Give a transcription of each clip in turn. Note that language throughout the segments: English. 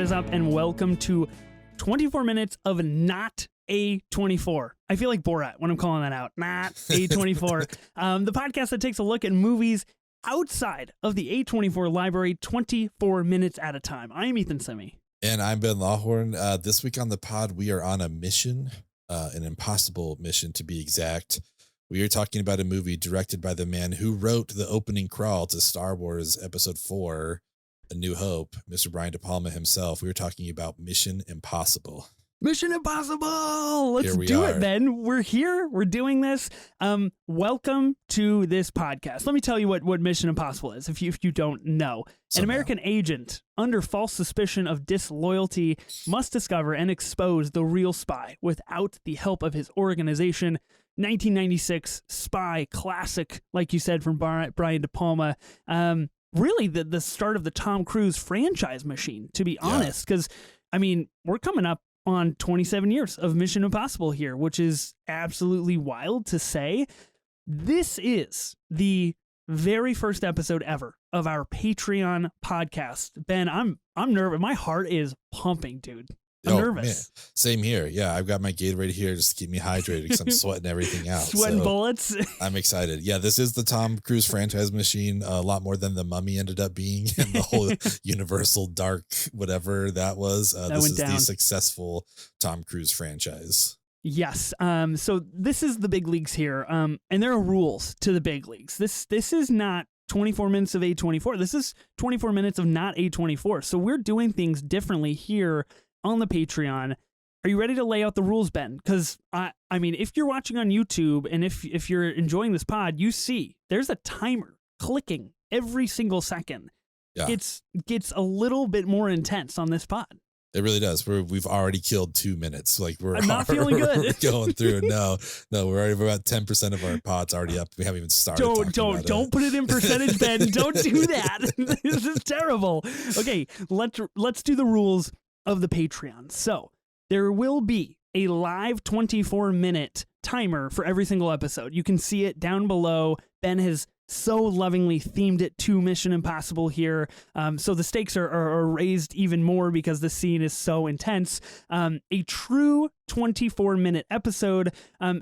is up, and welcome to 24 minutes of Not A24. I feel like Borat when I'm calling that out. Not A24. The podcast that takes a look at movies outside of the A24 library 24 minutes at a time. I am Ethan Simi. And I'm Ben Lawhorn. This week on the pod, we are on a mission, an impossible mission to be exact. We are talking about a movie directed by the man who wrote the opening crawl to Star Wars Episode 4, A New Hope, Mr. Brian De Palma himself. We were talking about Mission Impossible. Mission Impossible! Let's do it, Ben. We're here. We're doing this. Welcome to this podcast. Let me tell you what Mission Impossible is, if you don't know. An American agent under false suspicion of disloyalty must discover and expose the real spy without the help of his organization. 1996 spy classic, like you said, from Brian De Palma. Really the start of the Tom Cruise franchise machine, to be honest, because, I mean, we're coming up on 27 years of Mission Impossible here, which is absolutely wild to say. This is the very first episode ever of our Patreon podcast. Ben, I'm nervous. My heart is pumping, dude. I'm nervous. Man. Same here. Yeah, I've got my Gatorade here just to keep me hydrated because I'm sweating everything out. Sweating bullets. I'm excited. Yeah, this is the Tom Cruise franchise machine. A lot more than The Mummy ended up being and the whole Universal Dark whatever that was. This is the successful Tom Cruise franchise. Yes. So this is the big leagues here. And there are rules to the big leagues. This is not 24 minutes of A24. This is 24 minutes of not A24. So we're doing things differently here on the Patreon. Are you ready to lay out the rules, Ben? Because I mean, if you're watching on YouTube and if you're enjoying this pod, you see there's a timer clicking every single second. Yeah. It gets a little bit more intense on this pod. It really does. We've already killed 2 minutes. Like I'm not feeling good. We're going through. No, we're already about 10% of our pods already up. We haven't even started. Don't put it in percentage, Ben. Don't do that. This is terrible. Okay, let's do the rules of the Patreon. So there will be a live 24-minute timer for every single episode. You can see it down below. Ben has so lovingly themed it to Mission Impossible here. So the stakes are raised even more because the scene is so intense. A true 24-minute episode,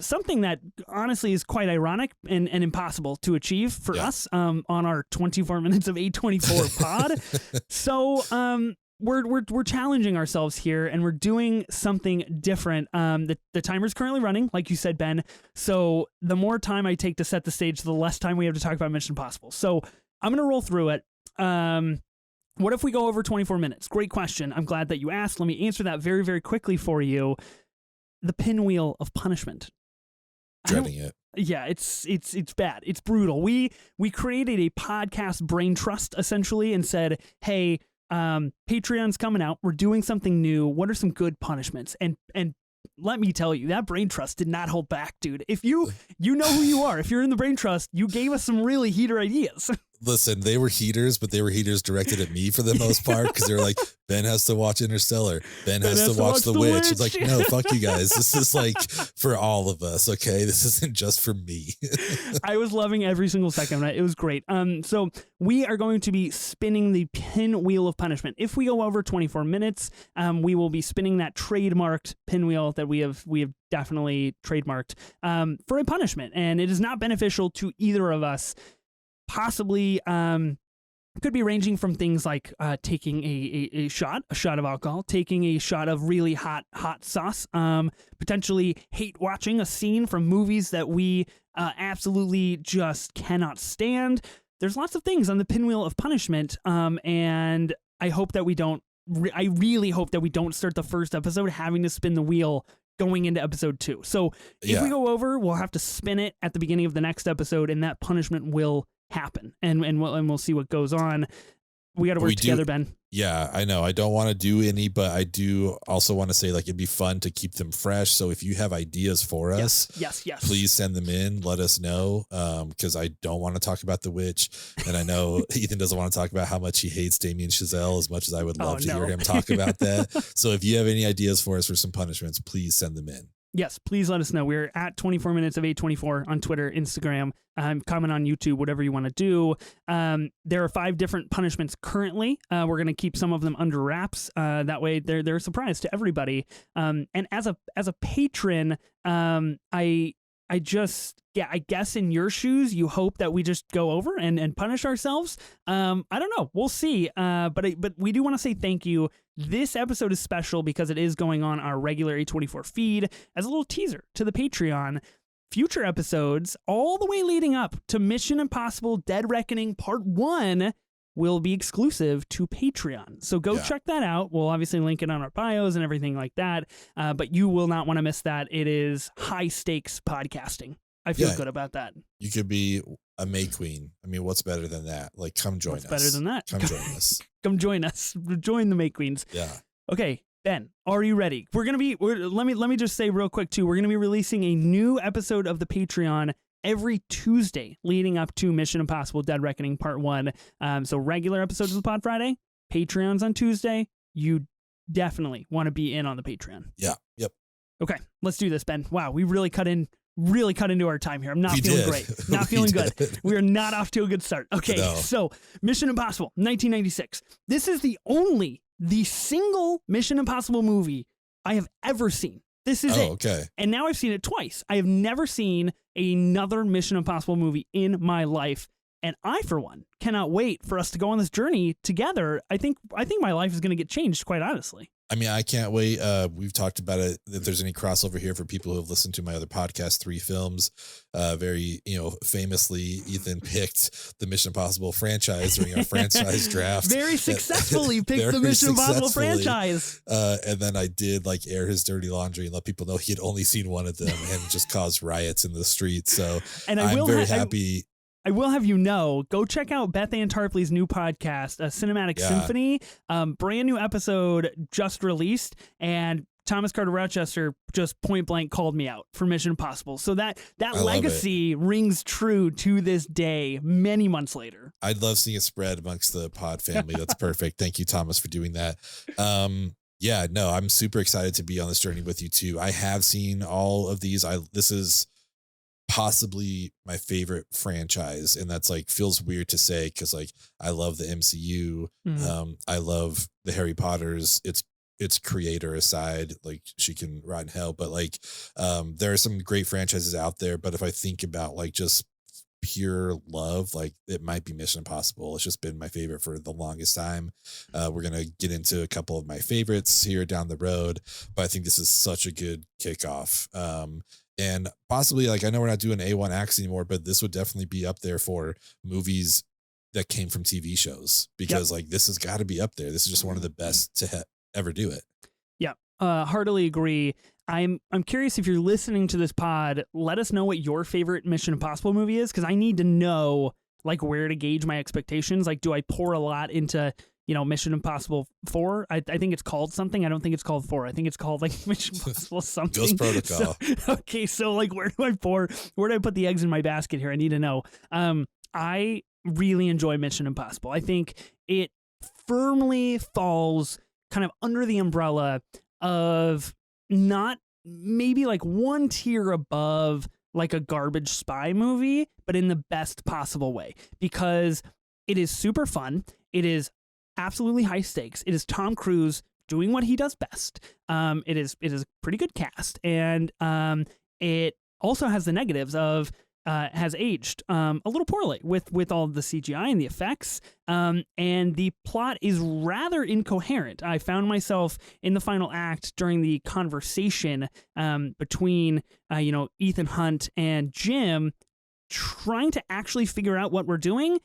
something that honestly is quite ironic and impossible to achieve for us on our 24 minutes of A24 pod. So we're challenging ourselves here, and we're doing something different. The timer's currently running, like you said, Ben. So the more time I take to set the stage, the less time we have to talk about Mission Impossible. So I'm going to roll through it. What if we go over 24 minutes? Great question. I'm glad that you asked. Let me answer that very, very quickly for you. The pinwheel of punishment. Dreading it. Yeah, it's bad. It's brutal. We created a podcast brain trust, essentially, and said, hey, Patreon's coming out. We're doing something new. What are some good punishments? And let me tell you, that brain trust did not hold back, dude. If you know who you are. If you're in the brain trust, you gave us some really heater ideas. Listen, they were heaters, but they were heaters directed at me for the most part because they're like, Ben has to watch Interstellar. Ben has to watch The Witch. It's like, no, fuck you guys. This is like for all of us, okay? This isn't just for me. I was loving every single second of it. It was great. So we are going to be spinning the pinwheel of punishment. If we go over 24 minutes, we will be spinning that trademarked pinwheel that we have definitely trademarked for a punishment. And it is not beneficial to either of us. Possibly could be ranging from things like taking a shot of alcohol, taking a shot of really hot sauce, potentially hate watching a scene from movies that we absolutely just cannot stand. There's lots of things on the pinwheel of punishment, and I hope that we don't. I really hope that we don't start the first episode having to spin the wheel going into episode 2. So if we go over, we'll have to spin it at the beginning of the next episode, and that punishment will happen, and we'll see what goes on. We got to work together, Ben. Yeah, I know. I don't want to do any, but I do also want to say, like, it'd be fun to keep them fresh. So if you have ideas for us, yes, please send them in. Let us know, because I don't want to talk about The Witch, and I know Ethan doesn't want to talk about how much he hates Damien Chazelle as much as I would love to hear him talk about that. So if you have any ideas for us for some punishments, please send them in. Yes, please let us know. We're at 24 minutes of 824 on Twitter, Instagram, comment on YouTube, whatever you want to do. There are 5 different punishments currently. We're going to keep some of them under wraps. That way they're a surprise to everybody. And as a patron, I guess in your shoes, you hope that we just go over and punish ourselves. I don't know. We'll see. But we do want to say thank you. This episode is special because it is going on our regular A24 feed as a little teaser to the Patreon. Future episodes, all the way leading up to Mission Impossible Dead Reckoning Part 1, will be exclusive to Patreon. So go check that out. We'll obviously link it on our bios and everything like that. But you will not want to miss that. It is high stakes podcasting. I feel good about that. You could be a May Queen. I mean, what's better than that? Like, come join us. Better than that? Come join us. Come join us. Join the May Queens. Yeah. Okay, Ben, are you ready? Let me just say real quick too. We're gonna be releasing a new episode of the Patreon every Tuesday leading up to Mission Impossible Dead Reckoning Part 1. So regular episodes of the Pod Friday, Patreons on Tuesday. You definitely want to be in on the Patreon. Yeah. Yep. Okay, let's do this, Ben. Wow, we really cut into our time here. I'm not feeling great. Not feeling good. We are not off to a good start. Okay, So Mission Impossible, 1996. This is the single Mission Impossible movie I have ever seen. This is it. Okay. And now I've seen it twice. I have never seen another Mission Impossible movie in my life. And I, for one, cannot wait for us to go on this journey together. I think my life is going to get changed, quite honestly. I mean, I can't wait. We've talked about it. If there's any crossover here for people who have listened to my other podcast, 3 Films, very, famously, Ethan picked the Mission Impossible franchise during our franchise draft. Very successfully picked the Mission Impossible franchise. And then I did air his dirty laundry and let people know he had only seen one of them and just caused riots in the streets. So I'm very happy. I will have you know, go check out Beth Ann Tarpley's new podcast, Cinematic Symphony. Brand new episode just released, and Thomas Carter Rochester just point blank called me out for Mission Impossible. So that legacy rings true to this day, many months later. I'd love seeing it spread amongst the pod family. That's perfect. Thank you, Thomas, for doing that. I'm super excited to be on this journey with you too. I have seen all of these. This is possibly my favorite franchise, and that's feels weird to say because I love the MCU. I love the Harry Potters. Its creator aside, she can rot in hell, but there are some great franchises out there. But if I think about just pure love, it might be Mission Impossible. It's just been my favorite for the longest time. We're gonna get into a couple of my favorites here down the road, but I think this is such a good kickoff. And possibly, I know we're not doing A1 acts anymore, but this would definitely be up there for movies that came from TV shows because this has got to be up there. This is just one of the best to ever do it. Yeah, heartily agree. I'm curious if you're listening to this pod, let us know what your favorite Mission Impossible movie is, because I need to know where to gauge my expectations. Do I pour a lot into Mission Impossible 4. I think it's called something. I don't think it's called 4. I think it's called Mission Impossible something. Ghost Protocol. So where do I pour? Where do I put the eggs in my basket here? I need to know. I really enjoy Mission Impossible. I think it firmly falls kind of under the umbrella of not maybe one tier above a garbage spy movie, but in the best possible way, because it is super fun. It is absolutely high stakes. It is Tom Cruise doing what he does best. It is a pretty good cast, and it also has the negatives of has aged a little poorly with all the CGI and the effects, and the plot is rather incoherent. I found myself in the final act during the conversation between Ethan Hunt and Jim, trying to actually figure out what we're doing.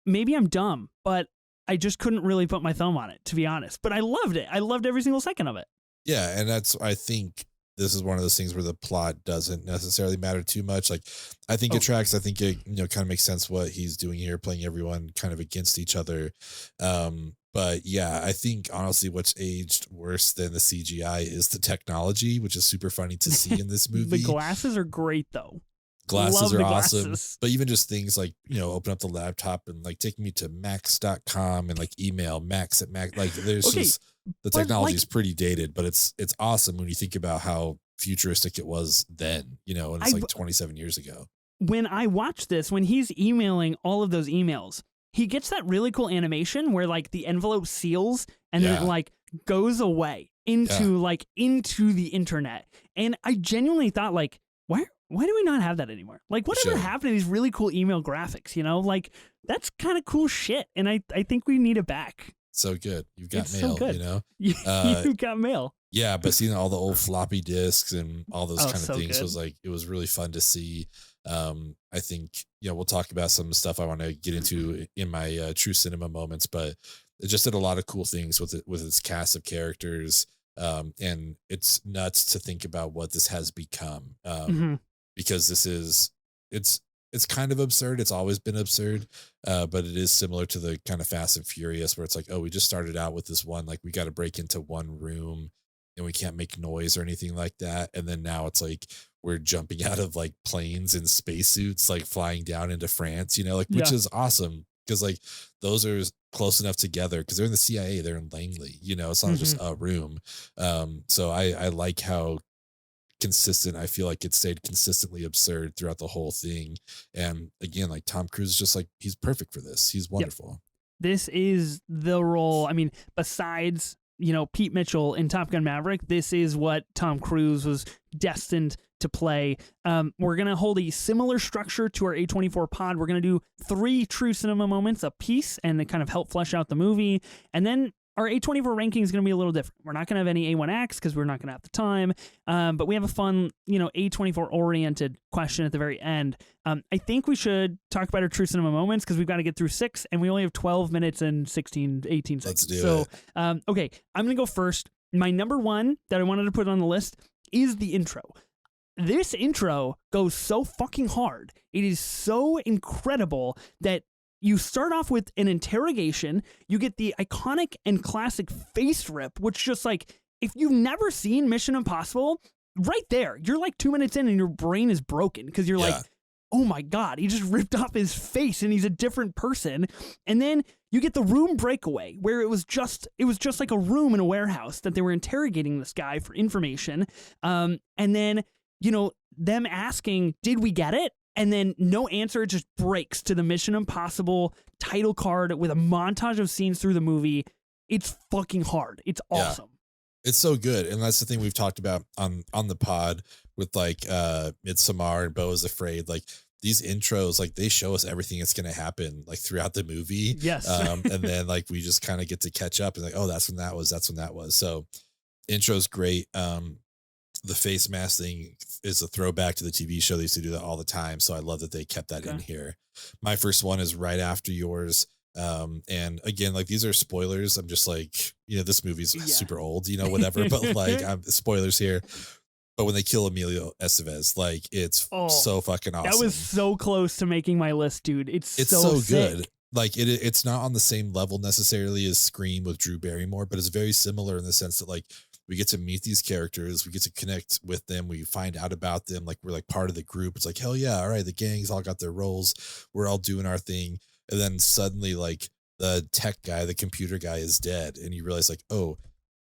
Maybe I'm dumb, but I just couldn't really put my thumb on it, to be honest. But I loved it. I loved every single second of it. Yeah, and I think this is one of those things where the plot doesn't necessarily matter too much. I think it tracks. I think it kind of makes sense what he's doing here, playing everyone kind of against each other. But yeah, I think honestly what's aged worse than the CGI is the technology, which is super funny to see in this movie. The glasses are great though. Glasses are awesome, but even just things open up the laptop and taking me to max.com and email max at max. There's just the technology is pretty dated, but it's awesome when you think about how futuristic it was then, you know, and it's like 27 years ago. When I watch this, when he's emailing all of those emails, he gets that really cool animation where like the envelope seals and then it like goes away into into the internet. And I genuinely thought like, why do we not have that anymore? Like whatever happened to these really cool email graphics, you know, like that's kind of cool shit. And I think we need it back. So good. You've got It's mail, so good. you know? You've got mail. Yeah, but seeing all the old floppy disks and all those kind of so things good. was like, it was really fun to see. I think, you know, we'll talk about some stuff I want to get into in my true cinema moments, but it just did a lot of cool things with it, with its cast of characters. And it's nuts to think about what this has become. Because it's kind of absurd. It's always been absurd. But it is similar to the kind of Fast and Furious where it's like, oh, we just started out with this one, like we got to break into one room and we can't make noise or anything like that. And then now it's like, we're jumping out of like planes and spacesuits, like flying down into France, you know, like, which is awesome. Cause like those are close enough together. Cause they're in the CIA, they're in Langley, you know, it's not just a room. So I like how consistent I feel like it stayed consistently absurd throughout the whole thing. And again, like Tom Cruise is just like, he's perfect for this. He's wonderful. This is the role. I mean, besides, you know, Pete Mitchell in Top Gun Maverick, this is what Tom Cruise was destined to play. We're going to hold a similar structure to our A24 pod. We're going to do 3 true cinema moments a piece and they kind of help flesh out the movie. And then our A24 ranking is going to be a little different. We're not going to have any A1X because we're not going to have the time. But we have a fun, you know, A24 oriented question at the very end. I think we should talk about our true cinema moments because we've got to get through 6 and we only have 12 minutes and 18 seconds. Let's do it. Okay, I'm going to go first. My number 1 that I wanted to put on the list is the intro. This intro goes so fucking hard. It is so incredible that you start off with an interrogation. You get the iconic and classic face rip, which just like, if you've never seen Mission Impossible, right there, you're like 2 minutes in and your brain is broken because you're like, oh my God, he just ripped off his face and he's a different person. And then you get the room breakaway where it was just like a room in a warehouse that they were interrogating this guy for information. And then, you know, them asking, did we get it? And then no answer, it just breaks to the Mission Impossible title card with a montage of scenes through the movie. It's fucking hard. It's awesome. Yeah. It's so good. And that's the thing we've talked about on the pod with like Midsommar and Beau is Afraid. Like these intros, like they show us everything that's going to happen like throughout the movie. Yes. And then like we just kind of get to catch up and like, oh, that's when that was. So intro's great. The face mask thing is a throwback to the TV show. They used to do that all the time. So I love that they kept that in here. My first one is right after yours. And again, like these are spoilers. I'm just like, you know, this movie's super old, you know, whatever, but like I'm spoilers here. But when they kill Emilio Estevez, like it's so fucking awesome. That was so close to making my list, dude. It's so sick. Good. Like it's not on the same level necessarily as Scream with Drew Barrymore, but it's very similar in the sense that like we get to meet these characters, we get to connect with them, we find out about them, like we're like part of the group. It's like, hell yeah, all right, the gang's all got their roles, we're all doing our thing. And then suddenly like the tech guy, the computer guy is dead, and you realize like, oh,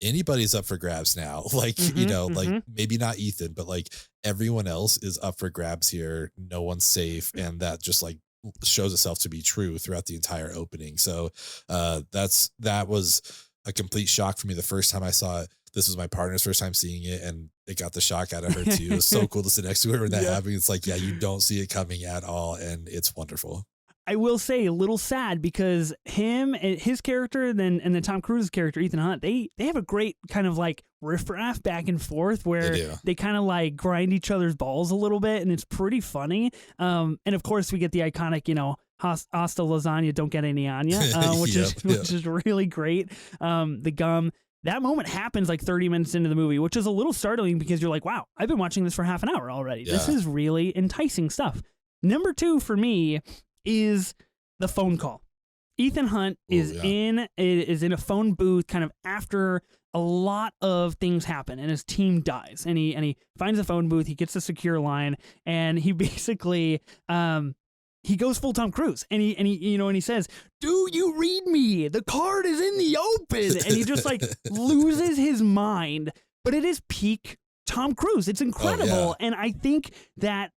anybody's up for grabs now. Like, you know, like maybe not Ethan, but like everyone else is up for grabs here. No one's safe. And that just like shows itself to be true throughout the entire opening. So that was a complete shock for me the first time I saw it. This was my partner's first time seeing it, and it got the shock out of her too. It was so cool to sit next to her when that happened. It's like, yeah, you don't see it coming at all, and it's wonderful. I will say a little sad because his character, and then Tom Cruise's character, Ethan Hunt, they have a great kind of like riffraff back and forth where they kind of like grind each other's balls a little bit, and it's pretty funny. And of course we get the iconic, you know, hasta lasagna, don't get any on ya, which is really great. The gum. That moment happens like 30 minutes into the movie, which is a little startling because you're like, wow, I've been watching this for half an hour already. Yeah. This is really enticing stuff. Number 2 for me is the phone call. Ethan Hunt is in a phone booth kind of after a lot of things happen and his team dies, and he finds a phone booth, he gets a secure line, and he basically he goes full Tom Cruise, and he you know, and he says, "Do you read me? The card is in the open," and he just like loses his mind. But it is peak Tom Cruise. It's incredible. Oh, yeah. And I think that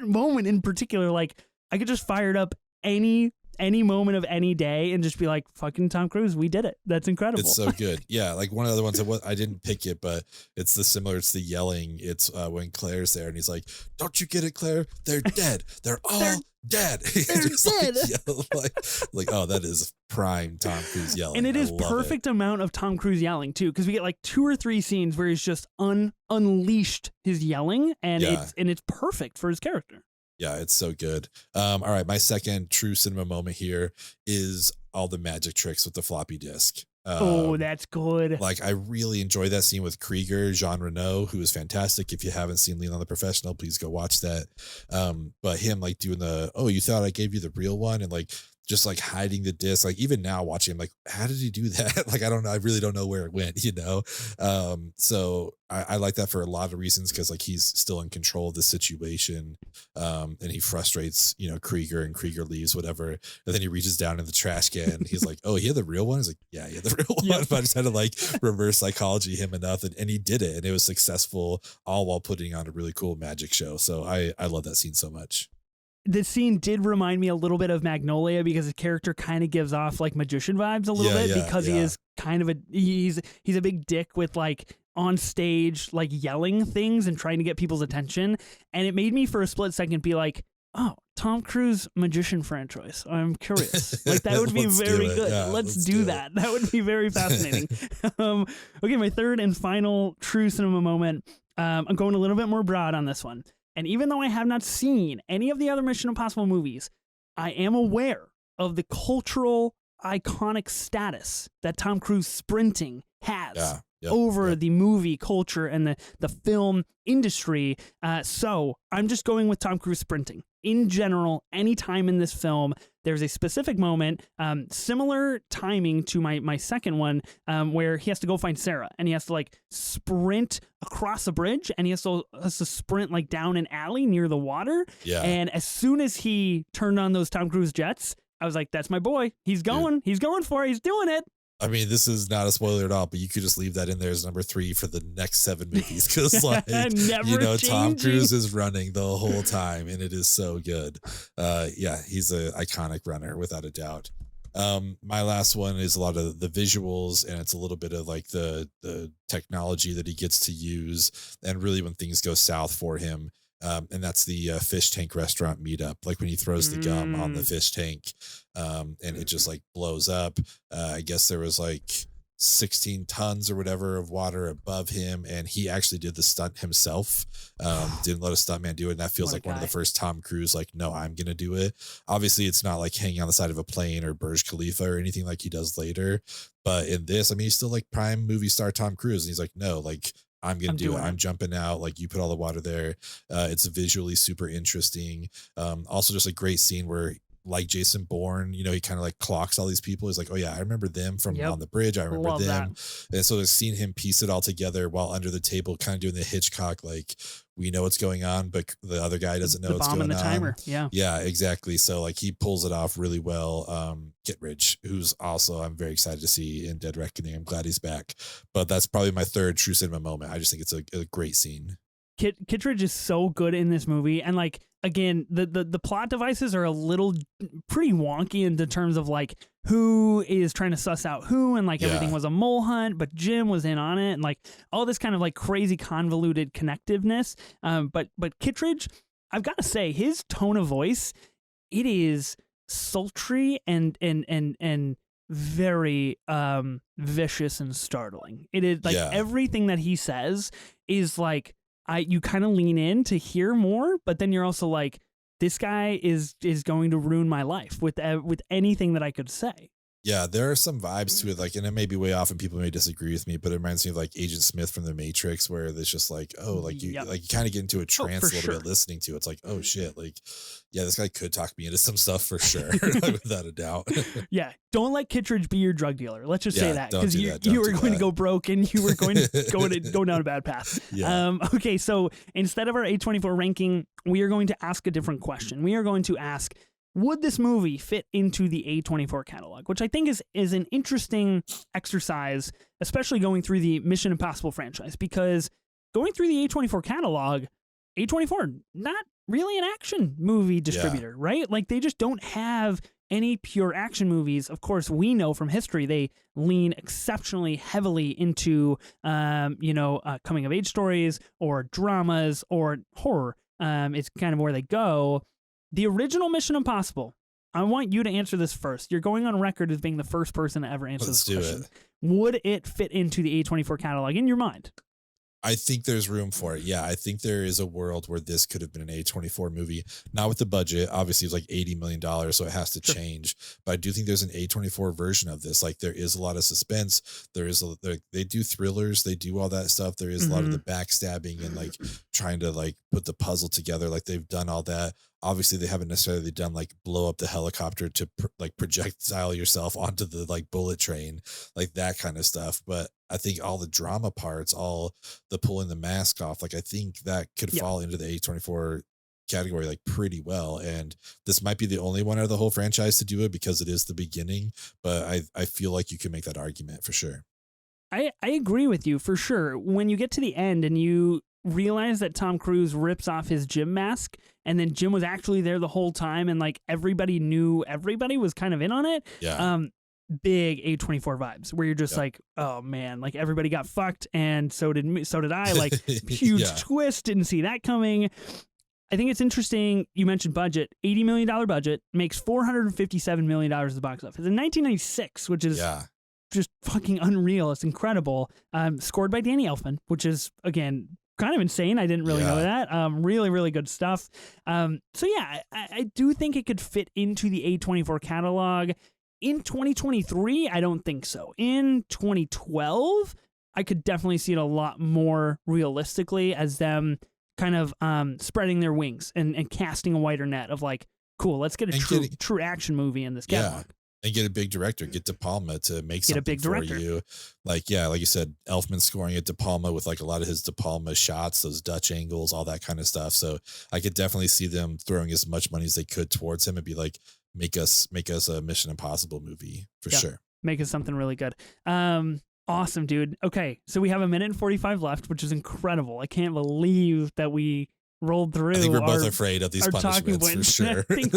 moment in particular, like, I could just fire it up any moment of any day and just be like, fucking Tom Cruise, we did it. That's incredible. It's so good. Yeah, like one of the other ones I didn't pick it, but it's it's the yelling. It's when Claire's there and he's like, don't you get it, Claire? They're dead. They're all dead. They're dead. Like, oh, that is prime Tom Cruise yelling. And it is perfect amount of Tom Cruise yelling too, because we get like 2 or 3 scenes where he's just unleashed his yelling, and it's perfect for his character. Yeah, it's so good. All right, my second true cinema moment here is all the magic tricks with the floppy disk. That's good. Like, I really enjoy that scene with Krieger, Jean Reno, who is fantastic. If you haven't seen Leland the Professional, please go watch that. But him like doing you thought I gave you the real one, and like just like hiding the disc. Like even now watching him, like, how did he do that? Like, I don't know. I really don't know where it went, you know? So I like that for a lot of reasons, because like he's still in control of the situation. And he frustrates, Krieger, and Krieger leaves, whatever. And then he reaches down in the trash can and he's like, oh, he had the real one? He's like, yeah, he had the real one. But I just had to like reverse psychology him enough. And he did it. And it was successful, all while putting on a really cool magic show. So I love that scene so much. The scene did remind me a little bit of Magnolia, because his character kind of gives off like magician vibes a little bit, because he is kind of he's a big dick with like on stage, like yelling things and trying to get people's attention. And it made me for a split second be like, oh, Tom Cruise magician franchise. I'm curious. Like, that would be very good. Yeah, let's do that. That would be very fascinating. Okay, my third and final true cinema moment. I'm going a little bit more broad on this one. And even though I have not seen any of the other Mission Impossible movies, I am aware of the cultural iconic status that Tom Cruise sprinting has over the movie culture and the film industry. So I'm just going with Tom Cruise sprinting. In general, anytime in this film, there's a specific moment, similar timing to my second one, where he has to go find Sarah, and he has to like sprint across a bridge, and he has to sprint like down an alley near the water. Yeah. And as soon as he turned on those Tom Cruise jets, I was like, that's my boy. He's going. Dude. He's going for it. He's doing it. I mean, this is not a spoiler at all, but you could just leave that in there as number 3 for the next 7 movies, because like, Tom Cruise is running the whole time, and it is so good. He's an iconic runner without a doubt. My last one is a lot of the visuals, and it's a little bit of like the technology that he gets to use, and really when things go south for him. And that's the fish tank restaurant meetup, like when he throws the gum on the fish tank, and it just like blows up. I guess there was like 16 tons or whatever of water above him, and he actually did the stunt himself. Didn't let a stuntman do it, and that feels like one of the first Tom Cruise, like, no, I'm gonna do it. Obviously it's not like hanging on the side of a plane or Burj Khalifa or anything like he does later, but in this, I mean, he's still like prime movie star Tom Cruise, and he's like, no, like, I'm going to do it. I'm jumping out. Like, you put all the water there. It's visually super interesting. Also just a great scene where, like Jason Bourne, he kind of like clocks all these people. He's like, oh yeah, I remember them from on the bridge. I remember them. And so I've seen him piece it all together while under the table, kind of doing the Hitchcock, like, we know what's going on, but the other guy doesn't know what's going on. The bomb and the timer. Yeah, exactly. So like he pulls it off really well. Kittredge, who's also, I'm very excited to see in Dead Reckoning. I'm glad he's back. But that's probably my third true cinema moment. I just think it's a great scene. Kittredge is so good in this movie, and like, again, the plot devices are a little pretty wonky in the terms of like who is trying to suss out who, and like everything was a mole hunt, but Jim was in on it, and like all this kind of like crazy convoluted connectiveness. But Kittredge, I've got to say, his tone of voice, it is sultry and very vicious and startling. It is like everything that he says is like, you kind of lean in to hear more, but then you're also like, this guy is going to ruin my life with anything that I could say. Yeah, there are some vibes to it, like, and it may be way off and people may disagree with me, but it reminds me of like Agent Smith from The Matrix, where there's just like, oh, like you kind of get into a trance a little bit listening to it. It's like, oh shit, like, yeah, this guy could talk me into some stuff for sure, without a doubt. Yeah, don't let Kittredge be your drug dealer. Let's just say that, because you were going to go broke and you were going to go down a bad path. Yeah. Okay, so instead of our A24 ranking, we are going to ask a different question. We are going to ask, would this movie fit into the A24 catalog? Which I think is an interesting exercise, especially going through the Mission Impossible franchise, because going through the A24 catalog, A24, not really an action movie distributor, right? Like, they just don't have any pure action movies. Of course, we know from history they lean exceptionally heavily into, coming of age stories or dramas or horror. It's kind of where they go. The original Mission Impossible, I want you to answer this first. You're going on record as being the first person to ever answer this question. Would it fit into the A24 catalog in your mind? I think there's room for it. Yeah, I think there is a world where this could have been an A24 movie, not with the budget. Obviously, it's like $80 million, so it has to change. But I do think there's an A24 version of this. Like, there is a lot of suspense. They do thrillers. They do all that stuff. There is a lot of the backstabbing and like trying to like put the puzzle together. Like, they've done all that. Obviously, they haven't necessarily done like blow up the helicopter to projectile yourself onto the like bullet train, like that kind of stuff. But I think all the drama parts, all the pulling the mask off, like I think that could fall into the A24 category like pretty well. And this might be the only one out of the whole franchise to do it because it is the beginning. But I feel like you can make that argument for sure. I agree with you for sure. When you get to the end and you realize that Tom Cruise rips off his Jim mask and then Jim was actually there the whole time and like everybody knew everybody was kind of in on it. Yeah. Big A24 vibes where you're just like, oh man, like everybody got fucked and so did I. Like, huge twist, didn't see that coming. I think it's interesting. You mentioned budget, $80 million budget, makes $457 million at the box office in 1996, which is just fucking unreal. It's incredible. Scored by Danny Elfman, which is, again, kind of insane. I didn't really know that. Really, really good stuff. So yeah, I do think it could fit into the A24 catalog. In 2023, I don't think so. In 2012, I could definitely see it a lot more realistically as them kind of spreading their wings and casting a wider net of like, cool, let's get a true action movie in this catalog. And get a big director, get De Palma to make something for you. Like you said, Elfman scoring at De Palma with like a lot of his De Palma shots, those Dutch angles, all that kind of stuff. So I could definitely see them throwing as much money as they could towards him and be like, make us a Mission Impossible movie for sure. Make us something really good. Awesome, dude. Okay, so we have 1 minute and 45 left, which is incredible. I can't believe that we rolled through. I think we're both afraid of these punishments for sure. I think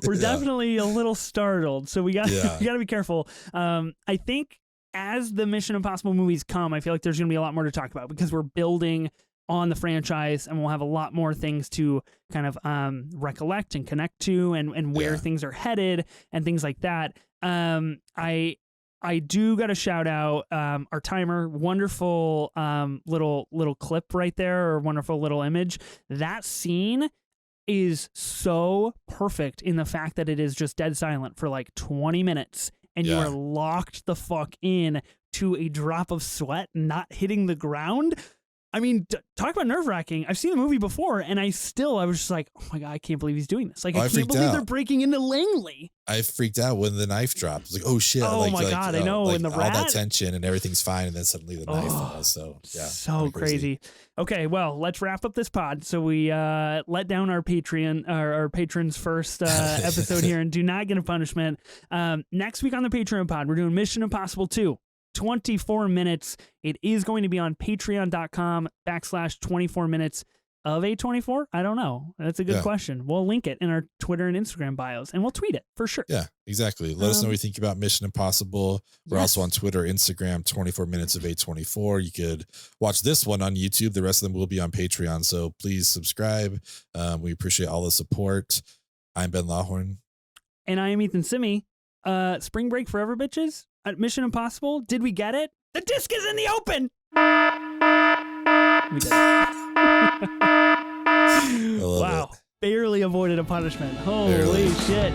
we're definitely a little startled, so we got to be careful. I think as the Mission Impossible movies come, I feel like there's going to be a lot more to talk about because we're building on the franchise and we'll have a lot more things to kind of recollect and connect to and where things are headed and things like that. I do got to shout out our timer. Wonderful little clip right there, or wonderful little image. That scene is so perfect in the fact that it is just dead silent for like 20 minutes and you are locked the fuck in to a drop of sweat not hitting the ground. I mean, talk about nerve-wracking. I've seen the movie before, and I was just like, oh my God, I can't believe he's doing this. Like, I can't believe they're breaking into Langley. I freaked out when the knife dropped. I was like, oh shit. Oh my God, I know. Like, and the all that tension and everything's fine, and then suddenly the knife falls. So, So crazy. Okay, well, let's wrap up this pod. So we let down our our patrons' first episode here and do not get a punishment. Next week on the Patreon pod, we're doing Mission Impossible 2. 24 minutes. It is going to be on patreon.com/24 minutes of A24. I don't know. That's a good question. We'll link it in our Twitter and Instagram bios and we'll tweet it for sure. Yeah, exactly. Let us know what you think about Mission Impossible. We're also on Twitter, Instagram, 24 minutes of A24. You could watch this one on YouTube. The rest of them will be on Patreon. So please subscribe. We appreciate all the support. I'm Ben Lawhorn. And I am Ethan Simi. Spring break forever, bitches. At Mission Impossible, did we get it? The disc is in the open. We did it. Wow. Barely avoided a punishment. Holy shit.